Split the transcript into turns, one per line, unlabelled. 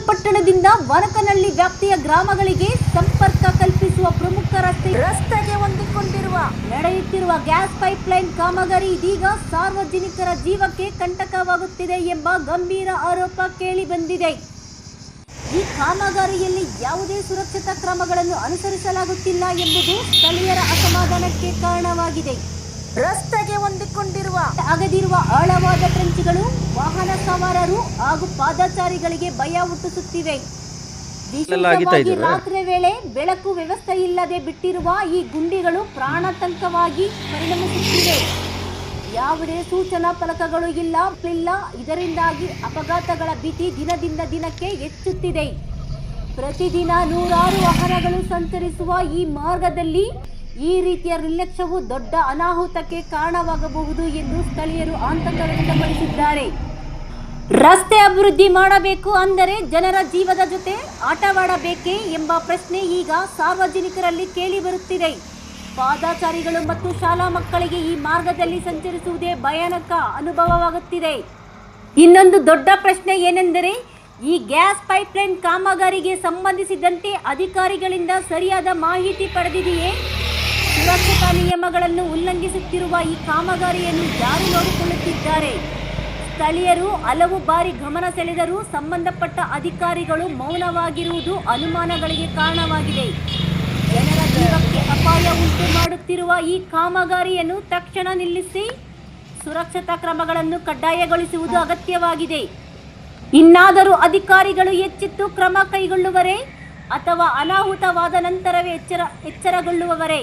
ಪಟ್ಟಣದಿಂದ ವನಕನಹಳ್ಳಿ ವ್ಯಾಪ್ತಿಯ ಗ್ರಾಮಗಳಿಗೆ ಸಂಪರ್ಕ ಕಲ್ಪಿಸುವ ಪ್ರಮುಖ ರಸ್ತೆಗೆ ಹೊಂದಿಕೊಂಡಿರುವ ನಡೆಯುತ್ತಿರುವ ಗ್ಯಾಸ್ ಪೈಪ್ಲೈನ್ ಕಾಮಗಾರಿ ಇದೀಗ ಸಾರ್ವಜನಿಕರ ಜೀವಕ್ಕೆ ಕಂಟಕವಾಗುತ್ತಿದೆ ಎಂಬ ಗಂಭೀರ ಆರೋಪ ಕೇಳಿಬಂದಿದೆ. ಈ ಕಾಮಗಾರಿಯಲ್ಲಿ ಯಾವುದೇ ಸುರಕ್ಷತಾ ಕ್ರಮಗಳನ್ನು ಅನುಸರಿಸಲಾಗುತ್ತಿಲ್ಲ ಎಂಬುದು ಸ್ಥಳೀಯರ ಅಸಮಾಧಾನಕ್ಕೆ ಕಾರಣವಾಗಿದೆ. ರಸ್ತೆಗೆ ಹೊಂದಿಕೊಂಡಿರುವ ಅಗದಿರುವ ಆಳವಾದ ಟ್ರೆಂಚ್ಗಳು ವಾಹನ ಸವಾರರು ಹಾಗೂ ಪಾದಚಾರಿಗಳಿಗೆ ಭಯ ಹುಟ್ಟಿಸುತ್ತಿವೆ. ವಿಶೇಷವಾಗಿ ರಾತ್ರಿ ವೇಳೆ ಬೆಳಕು ವ್ಯವಸ್ಥೆ ಇಲ್ಲದೆ ಬಿಟ್ಟಿರುವ ಈ ಗುಂಡಿಗಳು ಪ್ರಾಣಾಂತಕವಾಗಿ ಪರಿಣಮಿಸುತ್ತಿವೆ. ಯಾವುದೇ ಸೂಚನಾ ಫಲಕಗಳು ಇಲ್ಲ. ಇದರಿಂದಾಗಿ ಅಪಘಾತಗಳ ಭೀತಿ ದಿನದಿಂದ ದಿನಕ್ಕೆ ಹೆಚ್ಚುತ್ತಿದೆ. ಪ್ರತಿದಿನ ನೂರಾರು ವಾಹನಗಳು ಸಂಚರಿಸುವ ಈ ಮಾರ್ಗದಲ್ಲಿ ಈ ರೀತಿಯ ನಿರ್ಲಕ್ಷ್ಯವು ದೊಡ್ಡ ಅನಾಹುತಕ್ಕೆ ಕಾರಣವಾಗಬಹುದು ಎಂದು ಸ್ಥಳೀಯರು ಆತಂಕ ವ್ಯಕ್ತಪಡಿಸಿದ್ದಾರೆ. ರಸ್ತೆ ಅಭಿವೃದ್ಧಿ ಮಾಡಬೇಕು ಅಂದರೆ ಜನರ ಜೀವದ ಜೊತೆ ಆಟವಾಡಬೇಕೇ ಎಂಬ ಪ್ರಶ್ನೆ ಈಗ ಸಾರ್ವಜನಿಕರಲ್ಲಿ ಕೇಳಿಬರುತ್ತಿದೆ. ಪಾದಚಾರಿಗಳು ಮತ್ತು ಶಾಲಾ ಮಕ್ಕಳಿಗೆ ಈ ಮಾರ್ಗದಲ್ಲಿ ಸಂಚರಿಸುವುದೇ ಭಯಾನಕ ಅನುಭವವಾಗುತ್ತಿದೆ. ಇನ್ನೊಂದು ದೊಡ್ಡ ಪ್ರಶ್ನೆ ಏನೆಂದರೆ, ಈ ಗ್ಯಾಸ್ ಪೈಪ್ಲೈನ್ ಕಾಮಗಾರಿಗೆ ಸಂಬಂಧಿಸಿದಂತೆ ಅಧಿಕಾರಿಗಳಿಂದ ಸರಿಯಾದ ಮಾಹಿತಿ ಪಡೆದಿದೆಯೇ? ಸುರಕ್ಷತಾ ನಿಯಮಗಳನ್ನು ಉಲ್ಲಂಘಿಸುತ್ತಿರುವ ಈ ಕಾಮಗಾರಿಯನ್ನು ಯಾರು ನೋಡಿಕೊಳ್ಳುತ್ತಿದ್ದಾರೆ? ಸ್ಥಳೀಯರು ಹಲವು ಬಾರಿ ಗಮನ ಸೆಳೆದರೂ ಸಂಬಂಧಪಟ್ಟ ಅಧಿಕಾರಿಗಳು ಮೌನವಾಗಿರುವುದು ಅನುಮಾನಗಳಿಗೆ ಕಾರಣವಾಗಿದೆ. ಜನರ ಜೀವಕ್ಕೆ ಅಪಾಯ ಉಂಟು ಮಾಡುತ್ತಿರುವ ಈ ಕಾಮಗಾರಿಯನ್ನು ತಕ್ಷಣ ನಿಲ್ಲಿಸಿ ಸುರಕ್ಷತಾ ಕ್ರಮಗಳನ್ನು ಕಡ್ಡಾಯಗೊಳಿಸುವುದು ಅಗತ್ಯವಾಗಿದೆ. ಇನ್ನಾದರೂ ಅಧಿಕಾರಿಗಳು ಎಚ್ಚೆತ್ತು ಕ್ರಮ ಕೈಗೊಳ್ಳುವರೇ ಅಥವಾ ಅನಾಹುತವಾದ ನಂತರವೇ ಎಚ್ಚರಗೊಳ್ಳುವವರೇ?